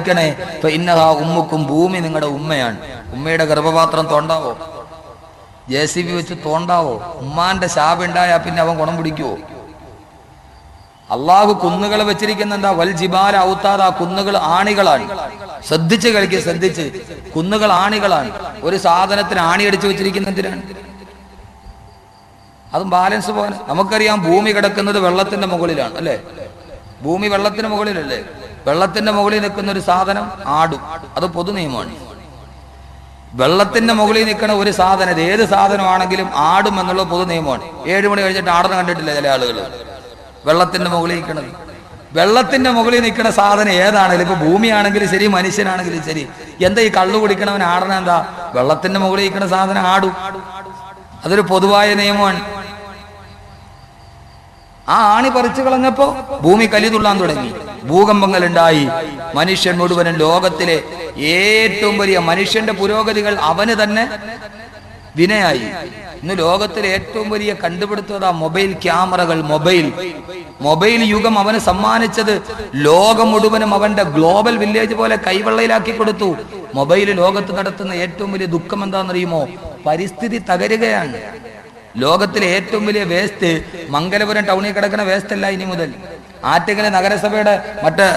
ബഹുമാനിക്കണേ. ഇപ്പൊ ഇന്നഹാ ഉമ്മുക്കും, ഭൂമി നിങ്ങളുടെ ഉമ്മയാണ്. ഉമ്മയുടെ ഗർഭപാത്രം തോണ്ടാവോ? JCB വെച്ച് തോണ്ടാവോ? ഉമ്മാന്റെ ശാപുണ്ടായാ പിന്നെ അവൻ ഗുണം പിടിക്കുവോ? അള്ളാഹു കുന്നുകൾ വെച്ചിരിക്കുന്നെന്താ? വൽ ജിബാല ഔത്താദ, കുന്നുകൾ ആണികളാണ്. ശ്രദ്ധിച്ച് കളിക്കുക, ശ്രദ്ധിച്ച്. കുന്നുകൾ ആണികളാണ്. ഒരു സാധനത്തിന് ആണി അടിച്ചു വെച്ചിരിക്കുന്ന എന്തിനാണ്? അതും ബാലൻസ് പോകാൻ. നമുക്കറിയാം ഭൂമി കിടക്കുന്നത് വെള്ളത്തിന്റെ മുകളിലാണ് അല്ലേ? ഭൂമി വെള്ളത്തിന് മുകളിലല്ലേ? വെള്ളത്തിന്റെ മുകളിൽ നിൽക്കുന്ന ഒരു സാധനം ആടും. അത് പൊതു നിയമമാണ്. വെള്ളത്തിന്റെ മുകളിൽ നിൽക്കുന്ന ഒരു സാധനം, ഏത് സാധനമാണെങ്കിലും ആടും എന്നുള്ള പൊതു നിയമമാണ്. 7 മണി കഴിഞ്ഞിട്ട് ആടനെ കണ്ടിട്ടില്ല ചില ആളുകൾ? വെള്ളത്തിന്റെ മുകളിൽ നിൽക്കുന്നത്. വെള്ളത്തിന്റെ മുകളിൽ നിൽക്കുന്ന സാധനം ഏതാണെങ്കിലും, ഇപ്പൊ ഭൂമിയാണെങ്കിലും ശരി, മനുഷ്യനാണെങ്കിലും ശരി, എന്താ ഈ കള്ളു കുടിക്കണവൻ ആടണ എന്താ? വെള്ളത്തിന്റെ മുകളിൽ നിൽക്കുന്ന സാധനം ആടും. അതൊരു പൊതുവായ നിയമമാണ്. ആ ആണി പറിച്ചു കളഞ്ഞപ്പോ ഭൂമി കലിതുള്ളാൻ തുടങ്ങി, ഭൂകമ്പങ്ങൾ ഉണ്ടായി. മനുഷ്യൻ മുഴുവനും ലോകത്തിലെ ഏറ്റവും വലിയ മനുഷ്യന്റെ പുരോഗതികൾ അവന് തന്നെ വിനയായി. ഇന്ന് ലോകത്തിലെ ഏറ്റവും വലിയ കണ്ടുപിടുത്തതാ മൊബൈൽ ക്യാമറകൾ. മൊബൈൽ യുഗം അവന് സമ്മാനിച്ചത് ലോകം മുഴുവനും അവന്റെ ഗ്ലോബൽ വില്ലേജ് പോലെ കൈവെള്ളയിലാക്കി കൊടുത്തു. മൊബൈൽ ലോകത്ത് നടത്തുന്ന ഏറ്റവും വലിയ ദുഃഖം എന്താണെന്നറിയുമോ? പരിസ്ഥിതി തകരുകയാണ്. ലോകത്തിലെ ഏറ്റവും വലിയ വേസ്റ്റ് മംഗലപുരം ടൗണിൽ കിടക്കുന്ന വേസ്റ്റ് അല്ല ഇനി മുതൽ. ആറ്റിങ്ങൽ നഗരസഭയുടെ മറ്റേ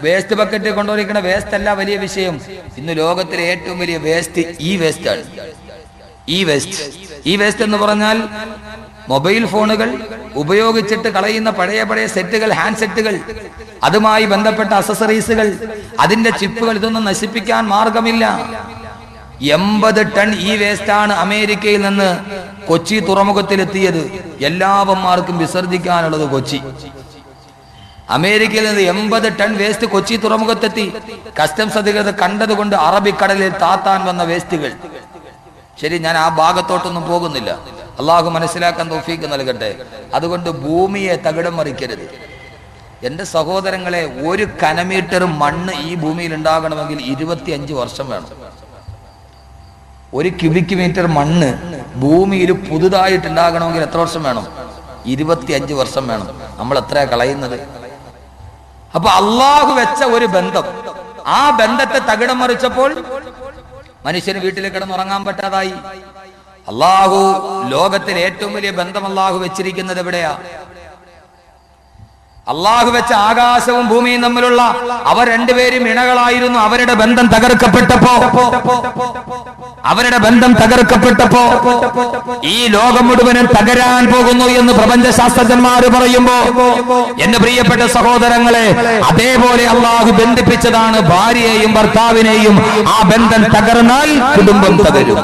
വേസ്റ്റ് ബക്കറ്റിൽ കൊണ്ടുപോയിരിക്കുന്ന വേസ്റ്റ് അല്ല വലിയ വിഷയം. ഇന്ന് ലോകത്തിലെ ഏറ്റവും വലിയ വേസ്റ്റ് ഈ വേസ്റ്റ് ആണ്. ഈ വേസ്റ്റ് എന്ന് പറഞ്ഞാൽ മൊബൈൽ ഫോണുകൾ ഉപയോഗിച്ചിട്ട് കളയുന്ന പഴയ സെറ്റുകൾ, ഹാൻഡ് സെറ്റുകൾ, അതുമായി ബന്ധപ്പെട്ട അക്സസറീസുകൾ, അതിന്റെ ചിപ്പുകൾ, ഇതൊന്നും നശിപ്പിക്കാൻ മാർഗമില്ല. 80 ടൺ ഈ വേസ്റ്റാണ് അമേരിക്കയിൽ നിന്ന് കൊച്ചി തുറമുഖത്തിലെത്തിയത്. എല്ലാവന്മാർക്കും വിസർജിക്കാനുള്ളത് കൊച്ചി. അമേരിക്കയിൽ നിന്ന് 80 ടൺ വേസ്റ്റ് കൊച്ചി തുറമുഖത്തെത്തി. കസ്റ്റംസ് അധികൃതർ കണ്ടതുകൊണ്ട് അറബിക്കടലിൽ താത്താൻ വന്ന വേസ്റ്റുകൾ. ശരി, ഞാൻ ആ ഭാഗത്തോട്ടൊന്നും പോകുന്നില്ല. അള്ളാഹു മനസ്സിലാക്കാൻ തൗഫീക്ക് നൽകട്ടെ. അതുകൊണ്ട് ഭൂമിയെ തകിടം മറിക്കരുത്. എന്റെ സഹോദരങ്ങളെ, 1 കനമീറ്റർ മണ്ണ് ഈ ഭൂമിയിൽ ഉണ്ടാകണമെങ്കിൽ 25 വർഷം വേണം. 1 ക്യൂബിക് മീറ്റർ മണ്ണ് ഭൂമിയിൽ പുതുതായിട്ടുണ്ടാകണമെങ്കിൽ എത്ര വർഷം വേണം? 25 വർഷം വേണം. നമ്മൾ എത്രയാ കളയുന്നത്? അപ്പൊ അള്ളാഹു വെച്ച ഒരു ബന്ധം, ആ ബന്ധത്തെ തകിടം മറിച്ചപ്പോൾ മനുഷ്യന് വീട്ടിൽ കിടന്നുറങ്ങാൻ പറ്റാതായി. അള്ളാഹു ലോകത്തിലെ ഏറ്റവും വലിയ ബന്ധം അള്ളാഹു വെച്ചിരിക്കുന്നത് എവിടെയാ? അള്ളാഹു വെച്ച ആകാശവും ഭൂമിയും തമ്മിലുള്ള അവർ രണ്ടുപേരും ഇണകളായിരുന്നു. അവരുടെ ബന്ധം തകർക്കപ്പെട്ടപ്പോ ഈ ലോകം മുഴുവനും തകരാൻ പോകുന്നു എന്ന് പ്രപഞ്ച ശാസ്ത്രജ്ഞന്മാര് പറയുമ്പോ, എന്റെ പ്രിയപ്പെട്ട സഹോദരങ്ങളെ, അതേപോലെ അള്ളാഹു ബന്ധിപ്പിച്ചതാണ് ഭാര്യയെയും ഭർത്താവിനെയും. ആ ബന്ധം തകർന്നാൽ കുടുംബം തകരും.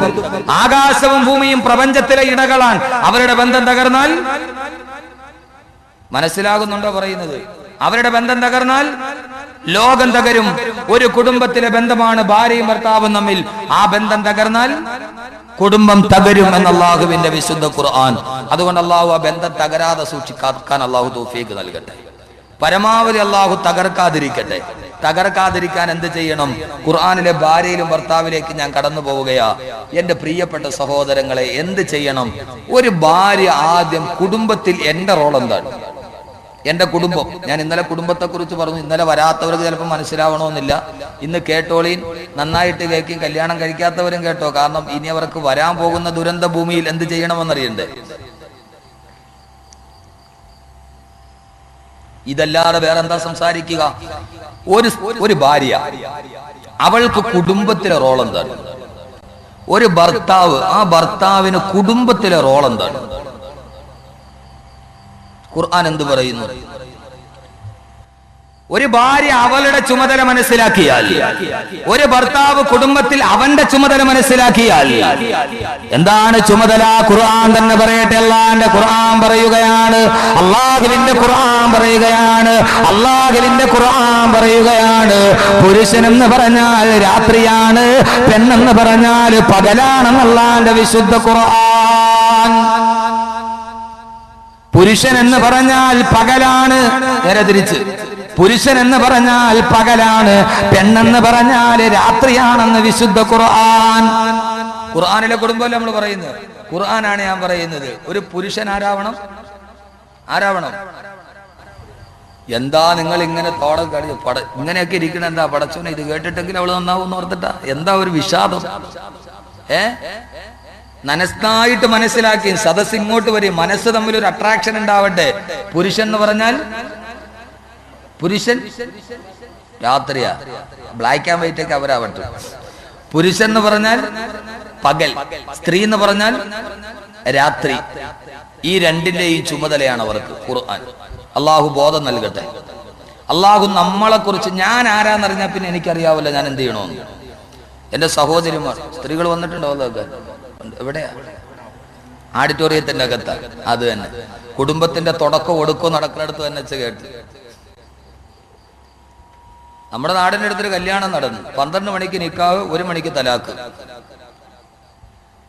ആകാശവും ഭൂമിയും പ്രപഞ്ചത്തിലെ ഇണകളാണ്. അവരുടെ ബന്ധം തകർന്നാൽ, മനസ്സിലാകുന്നുണ്ടോ പറയുന്നത്? അവരുടെ ബന്ധം തകർന്നാൽ ലോകം തകരും. ഒരു കുടുംബത്തിലെ ബന്ധമാണ് ഭാര്യയും ഭർത്താവും തമ്മിൽ. ആ ബന്ധം തകർന്നാൽ കുടുംബം തകരും എന്ന് അള്ളാഹുവിന്റെ വിശുദ്ധ ഖുർആൻ. അതുകൊണ്ട് അള്ളാഹു ആ ബന്ധം തകരാതെ സൂക്ഷിക്കാൻ അള്ളാഹു തൗഫീഖ് നൽകട്ടെ. പരമാവധി അള്ളാഹു തകർക്കാതിരിക്കട്ടെ. തകർക്കാതിരിക്കാൻ എന്ത് ചെയ്യണം? ഖുർആനിലെ ഭാര്യയിലും ഭർത്താവിലേക്ക് ഞാൻ കടന്നു പോവുകയാ. എന്റെ പ്രിയപ്പെട്ട സഹോദരങ്ങളെ, എന്ത് ചെയ്യണം? ഒരു ഭാര്യ ആദ്യം കുടുംബത്തിൽ എന്റെ റോൾ എന്താണ്? എന്റെ കുടുംബം. ഞാൻ ഇന്നലെ കുടുംബത്തെ കുറിച്ച് പറഞ്ഞു. ഇന്നലെ വരാത്തവർക്ക് ചിലപ്പോൾ മനസ്സിലാവണമെന്നില്ല. ഇന്ന് കേട്ടോളീൻ, നന്നായിട്ട് കേൾക്കും. കല്യാണം കഴിക്കാത്തവരും കേട്ടോ. കാരണം ഇനി അവർക്ക് വരാൻ പോകുന്ന ദുരന്ത ഭൂമിയിൽ എന്ത് ചെയ്യണമെന്നറിയണ്ടേ? ഇതല്ലാതെ വേറെന്താ സംസാരിക്കുക? ഒരു ഭാര്യ, അവൾക്ക് കുടുംബത്തിലെ റോൾ എന്താണ്? ഒരു ഭർത്താവ്, ആ ഭർത്താവിന് കുടുംബത്തിലെ റോൾ എന്താണ്? ഖുർആൻ എന്ത് പറയുന്നു? ഒരു ഭാര്യ അവളുടെ ചുമതല മനസ്സിലാക്കിയാൽ, ഒരു ഭർത്താവ് കുടുംബത്തിൽ അവന്റെ ചുമതല മനസ്സിലാക്കിയാൽ, എന്താണ് ചുമതല? ഖുർആൻ തന്നെ പറയട്ടെ. അല്ലാഹുവിന്റെ ഖുർആൻ പറയുകയാണ്, അല്ലാഹുവിന്റെ ഖുർആൻ പറയുകയാണ്, പുരുഷനെന്ന് പറഞ്ഞാൽ രാത്രിയാണ്, പെണ്ണെന്ന് പറഞ്ഞാൽ പകലാണെന്ന് അല്ലാഹുവിന്റെ വിശുദ്ധ ഖുർആൻ. പുരുഷൻ എന്ന് പറഞ്ഞാൽ പകലാണ്, നേരെ തിരിച്ച്. പുരുഷൻ എന്ന് പറഞ്ഞാൽ പകലാണ്, പെണ്ണെന്ന് പറഞ്ഞാൽ രാത്രിയാണെന്ന് വിശുദ്ധ ഖുർആൻ. ഖുർആനിലെ കുടുംബമല്ല നമ്മൾ പറയുന്നത്, ഖുർആനാണ് ഞാൻ പറയുന്നത്. ഒരു പുരുഷൻ ആരാവണം? എന്താ നിങ്ങൾ ഇങ്ങനെ തോടം കഴിച്ച് ഇങ്ങനെയൊക്കെ ഇരിക്കണം, എന്താ പടച്ചോനെ ഇത് കേട്ടിട്ടെങ്കിൽ അവള് നന്നാവും എന്ന് ഓർത്തിട്ടാ? എന്താ ഒരു വിഷാദം? നനസ്നായിട്ട് മനസ്സിലാക്കി സദസ് ഇങ്ങോട്ട് വരും, മനസ്സ് തമ്മിൽ ഒരു അട്രാക്ഷൻ ഉണ്ടാവട്ടെ. പുരുഷൻ എന്ന് പറഞ്ഞാൽ പുരുഷൻ രാത്രിയാ, ബ്ലാക്ക് ആൻഡ് വൈറ്റ് ഒക്കെ അവരാവട്ടെ. പുരുഷൻ എന്ന് പറഞ്ഞാൽ പകൽ, സ്ത്രീ എന്ന് പറഞ്ഞാൽ രാത്രി. ഈ രണ്ടിന്റെയും ചുമതലയാണ് അവർക്ക് ഖുർആൻ. അള്ളാഹു ബോധം നൽകട്ടെ. അള്ളാഹു നമ്മളെ കുറിച്ച്, ഞാൻ ആരാന്നറിഞ്ഞാൽ പിന്നെ എനിക്കറിയാവല്ലോ ഞാൻ എന്ത് ചെയ്യണമെന്ന്. എന്റെ സഹോദരിമാർ സ്ത്രീകൾ വന്നിട്ടുണ്ടോ? അതൊക്കെ എവിടെയാ? ആഡിറ്റോറിയത്തിന്റെ അകത്താ. അത് തന്നെ കുടുംബത്തിന്റെ തുടക്കം ഒടുക്കോ നടക്കുന്നിടത്ത് തന്നെ കേട്ട്. നമ്മുടെ നാടിന്റെ അടുത്തൊരു കല്യാണം നടന്നു. 12 മണിക്ക് നിക്കാഹ്, 1 മണിക്ക് തലാക്ക്.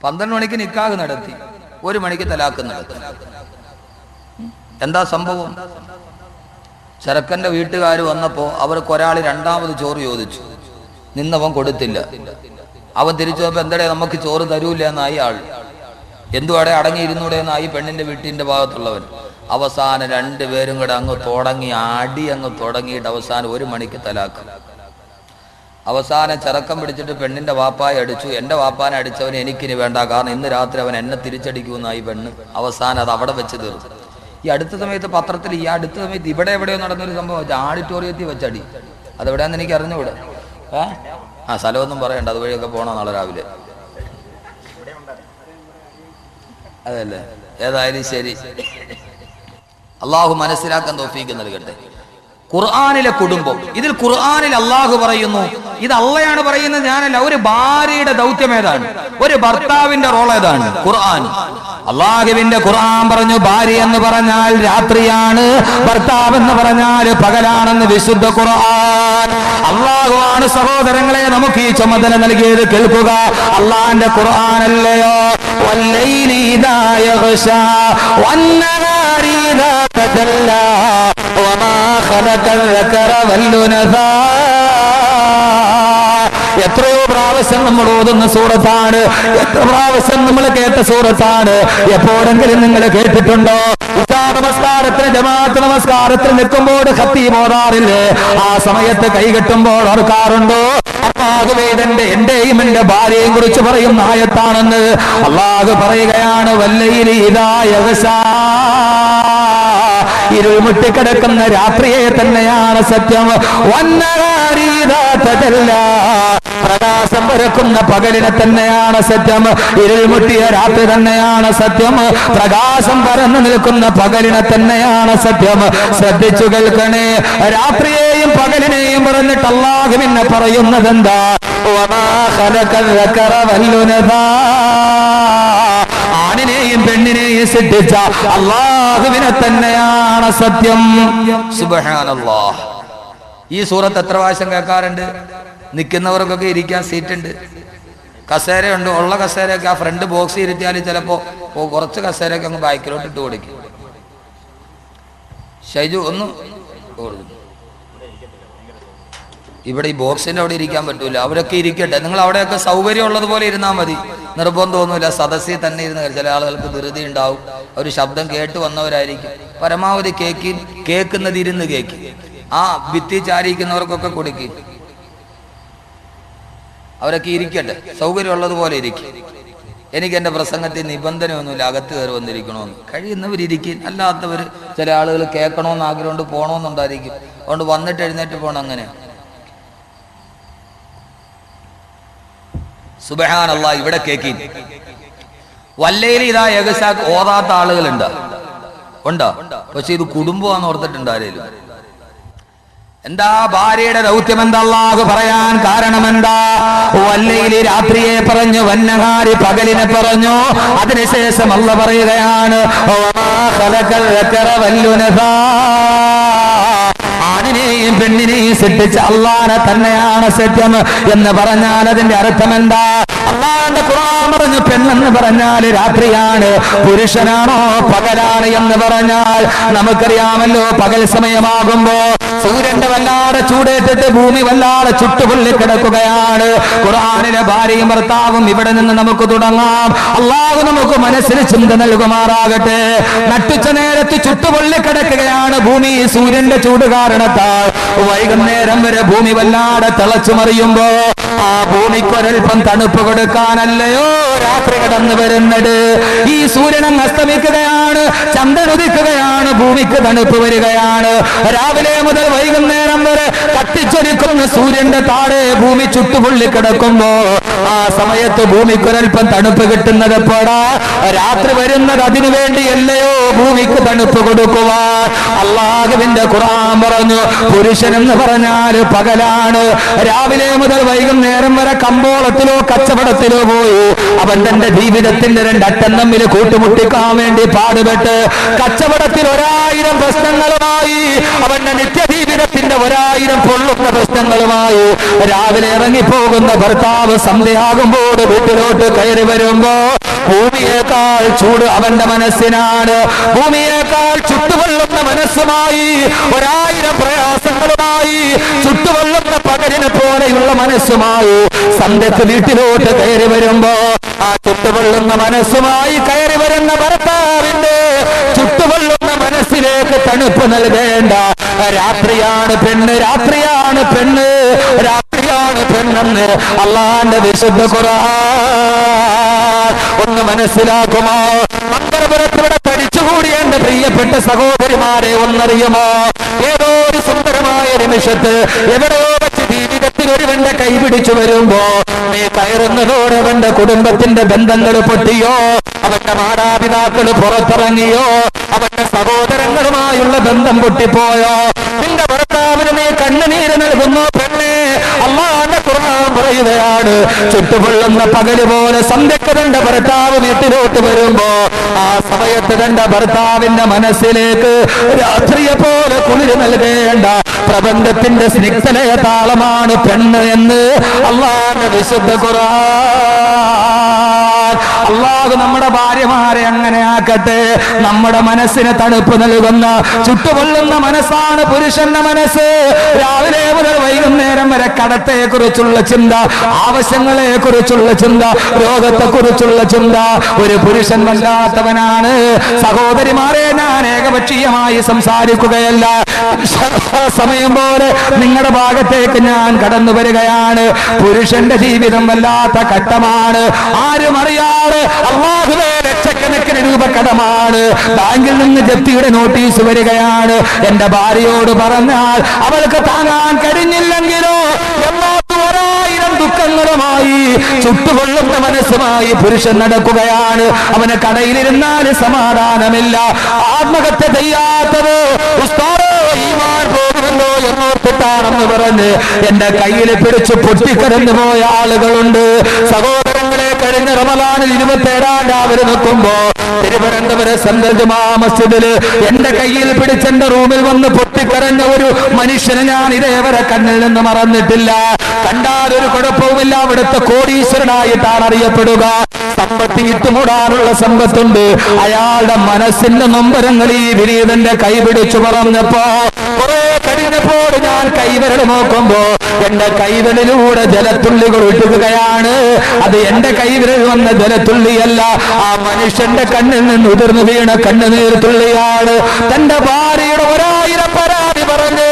12 മണിക്ക് നിക്കാഹ് നടത്തി, 1 മണിക്ക് തലാക്ക് നടത്തി. എന്താ സംഭവം? ചെറുക്കന്റെ വീട്ടുകാർ വന്നപ്പോ അവർക്ക് ഒരാൾ രണ്ടാമത് ചോറ് ചോദിച്ചു. നിന്നവൻ കൊടുത്തില്ല. അവൻ തിരിച്ചു പോയപ്പോ എന്തടേ നമുക്ക് ചോറ് തരൂല്ല എന്നായി ആൾ. എന്തുവാടെ അടങ്ങിയിരുന്നൂടെ എന്നായി പെണ്ണിന്റെ വീട്ടിന്റെ ഭാഗത്തുള്ളവൻ. അവസാനം 2 പേരും കൂടെ അങ്ങ് തുടങ്ങി അടി, അങ്ങ് തുടങ്ങിയിട്ട് അവസാനം 1 മണിക്ക് തലാക്ക്. അവസാനം ചെറുക്കം പിടിച്ചിട്ട് പെണ്ണിന്റെ വാപ്പായെ അടിച്ചു. എന്റെ വാപ്പാനെ അടിച്ചവൻ എനിക്കിനി വേണ്ട, കാരണം ഇന്ന് രാത്രി അവൻ എന്നെ തിരിച്ചടിക്കുമെന്നായി പെണ്ണ്. അവസാനം അത് അവിടെ വെച്ച് തീർന്നു. ഈ അടുത്ത സമയത്ത് പത്രത്തിൽ, ഈ അടുത്ത സമയത്ത് ഇവിടെ എവിടെയോ നടന്നൊരു സംഭവം, ആഡിറ്റോറിയത്തിൽ വെച്ചടി. അതെവിടെയാന്ന് എനിക്ക് അറിഞ്ഞുകൂടെ. സ്ഥലമൊന്നും പറയണ്ട, അതുവഴിയൊക്കെ പോകണം നാളെ രാവിലെ. അതല്ലേ, ഏതായാലും ശരി. അള്ളാഹു മനസ്സിലാക്കാൻ തൗഫീഖ് നൽകട്ടെ. ഖുർആനിലെ കുടുംബം, ഇതിൽ ഖുർആനിൽ അള്ളാഹു പറയുന്നു, ഇത് അള്ളയാണ് പറയുന്നത്, ഞാനല്ല. ഒരു ഭാര്യയുടെ ദൗത്യം ഏതാണ്? ഒരു ഭർത്താവിന്റെ റോൾ ഏതാണ്? ഖുർആൻ. അള്ളാഹുവിന്റെ ഖുർആൻ പറഞ്ഞു, ഭാര്യ എന്ന് പറഞ്ഞാൽ രാത്രിയാണ്, ഭർത്താവ് എന്ന് പറഞ്ഞാൽ പകലാണെന്ന് വിശുദ്ധ ഖുർആൻ. അള്ളാഹുവാണ് സഹോദരങ്ങളെ നമുക്ക് ഈ ചുമതല നൽകിയത്. കേൾക്കുക, അള്ളാഹിന്റെ ഖുർആനല്ലയോ. വല്ലൈലി ഇദാ യഗ്ശാ വന്നഹാരി ഇദാ തജല്ലാ വമാ ഖലഖൽ ദക്കറ വൽഉൻസാ. എത്രയോ പ്രാവശ്യം നമ്മൾ ഓതുന്ന സൂറത്താണ്, എത്ര പ്രാവശ്യം നമ്മൾ കേട്ട സൂറത്താണ്. എപ്പോഴെങ്കിലും നിങ്ങൾ കേട്ടിട്ടുണ്ടോ? നമസ്കാരത്തിന്, ജമാഅത്ത് നമസ്കാരത്തിന് നിൽക്കുമ്പോൾ ഖത്തീബ് ഓതാറില്ലേ? ആ സമയത്ത് കൈകെട്ടുമ്പോൾ ഓർക്കാറുണ്ടോ? അല്ലാഹുവേ, എന്റെയും എന്റെ ഭാര്യയെയും കുറിച്ച് പറയുന്ന ആയത്താണെന്ന് അല്ലാഹു പറയുകയാണ്. വല്ലൈലി ഇദാ യഗ്ശാ, ഇരുൾ മുട്ടിക്കിടക്കുന്ന രാത്രിയെ തന്നെയാണ് സത്യം. വന്നഹാരി ഇദാ തജല്ലാ, പ്രകാശം പരക്കുന്ന പകലിനെ തന്നെയാണ് സത്യം. ഇരുൾ മുട്ടിയ രാത്രി തന്നെയാണ് സത്യം. പ്രകാശം പരന്നു നിൽക്കുന്ന പകലിനെ തന്നെയാണ് സത്യം. ശ്രദ്ധിച്ചു കേൾക്കണേ. രാത്രിയെയും പകലിനെയും പറഞ്ഞിട്ട് അല്ലാഹു പിന്നെ പറയുന്നത് എന്താ? വമാ ഖലഖൽ ദക്കറ വൽഉൻസാ, ആണിനെയും പെണ്ണിനെയും സൃഷ്ടിച്ച അല്ലാഹുവിനെ തന്നെയാണ് സത്യം. സുബ്ഹാനല്ലാഹ്. ഈ സൂറത്ത് എത്ര പ്രാവശ്യം കേൾക്കാറുണ്ട്? നിൽക്കുന്നവർക്കൊക്കെ ഇരിക്കാൻ സീറ്റുണ്ട്, കസേരയുണ്ട്. ഉള്ള കസേരയൊക്കെ ആ ഫ്രണ്ട് ബോക്സ് ഇരുത്തിയാൽ ചിലപ്പോ കുറച്ച് കസേരയൊക്കെ അങ്ങ് ബാക്കിലോട്ട് ഇട്ട് കൊടുക്കും. ഷൈജു ഒന്ന് ഇവിടെ ഈ ബോക്സിന്റെ അവിടെ ഇരിക്കാൻ പറ്റൂല. അവരൊക്കെ ഇരിക്കട്ടെ, നിങ്ങൾ അവിടെയൊക്കെ സൗകര്യം ഉള്ളതുപോലെ ഇരുന്നാൽ മതി, നിർബന്ധമൊന്നുമില്ല. സദസ്സിൽ തന്നെ ഇരുന്ന് ചില ആളുകൾക്ക് ധൃതി ഉണ്ടാവും, ഒരു ശബ്ദം കേട്ട് വന്നവരായിരിക്കും. പരമാവധി കേൾക്കുന്നത് ഇരുന്ന് കേൾക്കും. ആ ഭിത്തി ചാരിക്കുന്നവർക്കൊക്കെ കൊടുക്കും. അവരൊക്കെ ഇരിക്കട്ടെ, സൗകര്യമുള്ളതുപോലെ ഇരിക്കും. എനിക്ക് എൻ്റെ പ്രസംഗത്തിൽ നിബന്ധനയൊന്നുമില്ല അകത്ത് കയറി വന്നിരിക്കണമെന്ന്. കഴിയുന്നവരിയ്ക്കും, അല്ലാത്തവർ ചില ആളുകൾ കേൾക്കണമെന്ന് ആഗ്രഹമുണ്ട്, പോകണമെന്നുണ്ടായിരിക്കും. അതുകൊണ്ട് വന്നിട്ട് എഴുന്നേറ്റ് പോകണം. അങ്ങനെ സുബ്ഹാനല്ലാഹ്. ഇവിടെ കേക്കി വല്ലൈലി ഇദാ യഗ്ശാ ഓതാത്ത ആളുകളുണ്ടോ? ഉണ്ടോ? പക്ഷെ ഇത് കുടുംബമാണെന്ന് ഓർത്തിട്ടുണ്ട് ആരേലും? എന്താ ഭാര്യയുടെ ദൗത്യം? എന്താ അല്ലാഹു പറയാൻ കാരണം എന്താ? വല്ലൈലി രാത്രിയെ പറഞ്ഞു, വന്നഹാരി പകലിനെ പറഞ്ഞു. അതിനുശേഷം അല്ലാഹു പറയുകയാണ്, വമാ ഖലഖൽ ദക്കറ വൽഉൻസാ, ആണിനെയും പെണ്ണിനെയും സൃഷ്ടിച്ച അല്ലാഹനെ തന്നെയാണ് സത്യം എന്ന് പറഞ്ഞാൽ അതിന്റെ അർത്ഥം എന്താ? അല്ലാഹുവിന്റെ ഖുർആൻ പറഞ്ഞു, പെണ്ണെന്ന് പറഞ്ഞാൽ രാത്രിയാണ്, പുരുഷനാണോ പകലാണ് എന്ന് പറഞ്ഞാൽ നമുക്കറിയാമല്ലോ. പകൽ സമയമാകുമ്പോ സൂര്യന്റെ വല്ലാതെ ചൂടേറ്റിട്ട് ഭൂമി വല്ലാതെ ചുട്ടുപൊള്ളി കിടക്കുകയാണ്. ഖുർആനിലെ ഭാര്യയും ഭർത്താവും ഇവിടെ നിന്ന് നമുക്ക് തുടങ്ങാം. അള്ളാഹു നമുക്ക് മനസ്സിന് ചിന്ത നൽകുമാറാകട്ടെ. നട്ടുച്ച നേരത്ത് ചുട്ടുപൊള്ളി കിടക്കുകയാണ് ഭൂമി സൂര്യന്റെ ചൂട് കാരണത്താൽ. വൈകുന്നേരം വരെ ഭൂമി വല്ലാതെ തിളച്ചു മറിയുമ്പോ ആ ഭൂമിക്കൊരൽപ്പം തണുപ്പ് കൊടുക്കാനല്ലയോ രാത്രി കടന്നു വരുന്നത്. ഈ സൂര്യൻ അസ്തമിക്കുകയാണ്, ചന്ദ്രൻ ഉദിക്കുകയാണ്, ഭൂമിക്ക് തണുപ്പ് വരികയാണ്. രാവിലെ മുതൽ വൈകുന്നേരം വരെ കത്തിച്ചൊരിക്കുന്ന സൂര്യന്റെ താഴെ ഭൂമി ചുട്ടുപൊള്ളി കിടക്കുമ്പോ ആ സമയത്ത് ഭൂമിക്കൊരൽപ്പം തണുപ്പ് കിട്ടുന്നത് എപ്പോഴാ? രാത്രി വരുന്നത് അതിനു വേണ്ടിയല്ലയോ ഭൂമിക്ക് തണുപ്പ് കൊടുക്കുവാൻ. അള്ളാഹുവിന്റെ ഖുർആൻ പറഞ്ഞു, പുരുഷൻ എന്ന് പറഞ്ഞാൽ പകലാണ്. രാവിലെ മുതൽ വൈകുന്നേരം വരെ കമ്പോളത്തിലോ കച്ചവടത്തിലോ പോയി അവൻ തന്റെ ജീവിതത്തിന്റെ രണ്ടറ്റം തമ്മിൽ കൂട്ടുമുട്ടിക്കാൻ വേണ്ടി പാടുപെട്ട് കച്ചവടത്തിൽ 1000 പ്രശ്നങ്ങളുമായി, അവന്റെ നിത്യജീവിതത്തിന്റെ 1000 പൊള്ളുന്ന പ്രശ്നങ്ങളുമായി രാവിലെ ഇറങ്ങിപ്പോകുന്ന ഭർത്താവ് സന്ധ്യയാകുമ്പോൾ വീട്ടിലോട്ട് കയറി വരുമ്പോ ഭൂമിയേക്കാൾ ചൂട് അവന്റെ മനസ്സിനാണ്. ഭൂമിയേക്കാൾ ചുട്ടുകൊള്ളുന്ന മനസ്സുമായി 1000 പ്രയാസങ്ങളുമായി ചുട്ടുകൊള്ളുന്ന പകലിനെ പോലെയുള്ള മനസ്സുമായി സന്ധ്യക്ക് വീട്ടിലോട്ട് കയറി വരുമ്പോ ആ ചുട്ടുകൊള്ളുന്ന മനസ്സുമായി കയറി വരുന്ന ഭർത്താവിന്റെ ചുട്ടുകൊള്ളുന്ന മനസ്സിലേക്ക് തണുപ്പ് നൽകേണ്ട. രാത്രിയാണ് പെണ്ണ്, രാത്രിയാണ് പെണ്ണ്, രാത്രിയാണ് പെണ്ണെന്ന് അള്ളാന്റെ വിശുദ്ധ ഖുർആൻ ഒന്ന് മനസ്സിലാക്കുമോ? മംഗലപുരത്തിവിടെ തടിച്ചുകൂടിയ എന്റെ പ്രിയപ്പെട്ട സഹോദരിമാരെ ഒന്നറിയുമോ? ഏതോ ഒരു സുന്ദരമായ നിമിഷത്ത് എവിടെയോ വെച്ച് ജീവിതത്തിൽ ഒരുവന്റെ കൈപിടിച്ചു വരുമ്പോ നീ കയറുന്നതോടെ അവന്റെ കുടുംബത്തിന്റെ ബന്ധങ്ങൾ പൊട്ടിയോ, അവന്റെ മാതാപിതാക്കൾ പുറത്തിറങ്ങിയോ, അവന്റെ സഹോദരങ്ങളുമായുള്ള ബന്ധം പൊട്ടിപ്പോയോ, നിന്റെ ഭർത്താവിന് നീ കണ്ണുനീര് നൽകുന്നു പെണ്ണേ. അല്ലാഹുവിന്റെ ഖുർആൻ പറയുകയാണ്, ചുട്ടുപൊള്ളുന്ന പകല് പോലെ സന്ധ്യക്ക് തന്റെ ഭർത്താവ് വീട്ടിലോട്ട് വരുമ്പോ ആ സമയത്ത് തന്റെ ഭർത്താവിന്റെ മനസ്സിലേക്ക് രാത്രിയെ പോലെ കുളിര് നൽകേണ്ട പ്രബന്ധത്തിന്റെ സ്നിഗ്ധലയ താളമാണ് പെണ്ണ് എന്ന് അല്ലാഹുവിന്റെ വിശുദ്ധ ഖുർആൻ. അല്ലാഹു നമ്മുടെ ഭാര്യമാരെ അങ്ങനെ ആക്കട്ടെ. നമ്മുടെ മനസ്സിന് തണുപ്പ് നൽകുന്ന ചുട്ടുപൊള്ളുന്ന മനസ്സാണ് പുരുഷന്റെ മനസ്സ്. രാവിലെ മുതൽ വൈകുന്നേരം വരെ കടത്തെ കുറിച്ചുള്ള ചിന്ത, ആവശ്യങ്ങളെ കുറിച്ചുള്ള ചിന്ത, രോഗത്തെ കുറിച്ചുള്ള ചിന്ത. ഒരു പുരുഷൻ വല്ലാത്തവനാണ്. സഹോദരിമാരെ, ഞാൻ ഏകപക്ഷീയമായി സംസാരിക്കുകയല്ല. സമയം പോലെ നിങ്ങളുടെ ഭാഗത്തേക്ക് ഞാൻ കടന്നു വരികയാണ്. പുരുഷന്റെ ജീവിതം വല്ലാത്ത ഘട്ടമാണ്. ആരും അറിയാതെ അല്ലാഹുവേ ലക്ഷക്കണക്കിന് രൂപ കടമാണ്. ബാങ്കിൽ നിന്ന് ജപ്തിയുടെ നോട്ടീസ് വരികയാണ്. എന്റെ ഭാര്യയോട് പറഞ്ഞാൽ അവൾക്ക് താങ്ങാൻ കഴിഞ്ഞില്ലെങ്കിലോ 1000 ദുഃഖങ്ങളുമായി ചുട്ടുകൊള്ളുന്ന മനസ്സുമായി പുരുഷൻ നടക്കുകയാണ്. അവന് കടയിലിരുന്നാൽ സമാധാനമില്ല. ആത്മഹത്യ ചെയ്യാത്തത് ഉസ്താദേ ഈമാൻ പോകുമല്ലോ എന്നോർത്തിട്ടാണെന്ന് പറഞ്ഞ് എന്റെ കയ്യിൽ പിടിച്ച് പൊട്ടിക്കരഞ്ഞു പോയ ആളുകളുണ്ട്. സഹോദരങ്ങളെ, കഴിഞ്ഞ റമദാനിൽ 27-ാം രാവിലെ നിൽക്കുമ്പോ തിരുവനന്തപുരം സെൻട്രൽ ജുമാ മസ്ജിദില് എന്റെ കയ്യിൽ പിടിച്ച് എന്റെ റൂമിൽ വന്ന് പൊട്ടിക്കരഞ്ഞ ഒരു മനുഷ്യനെ ഞാൻ ഇതേവരെ കണ്ണിൽ നിന്ന് മറന്നിട്ടില്ല. കണ്ടാൽ ഒരു കുഴപ്പവുമില്ല. അവിടുത്തെ കോടീശ്വരനായിട്ടാണ് അറിയപ്പെടുക. സമ്പത്ത് ഇട്ടുമൂടാനുള്ള സമ്പത്തുണ്ട്. അയാളുടെ മനസ്സിന്റെ നൊമ്പരങ്ങൾ ഈ വിനീതന്റെ കൈ പിടിച്ചു പറഞ്ഞപ്പോ കുറെ കഴിഞ്ഞപ്പോൾ ഞാൻ കൈവിരൽ നോക്കുമ്പോ എന്റെ കൈവിരലിലൂടെ ജലത്തുള്ളികൾ ഒഴുകുകയാണ്. അത് എന്റെ കൈവിരൽ വന്ന ജലത്തുള്ളിയല്ല, ആ മനുഷ്യന്റെ കണ്ണിൽ നിന്ന് ഉതിർന്നു വീണ കണ്ണുനീർ തുള്ളിയാണ്. തന്റെ ഭാര്യയുടെ 1000 പരാതി പറഞ്ഞ്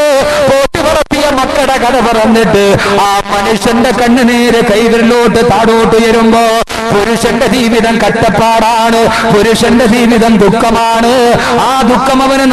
പോറ്റുപുറത്തിയ മക്കളുടെ കഥ പറഞ്ഞിട്ട് ആ മനുഷ്യന്റെ കണ്ണുനീര് കൈവിരലോട്ട് താഴോട്ട് ഉയരുമ്പോ പുരുഷന്റെ ജീവിതം കഷ്ടപ്പാടാണ്. പുരുഷന്റെ ജീവിതം ദുഃഖമാണ്. ആ ദുഃഖം അവന്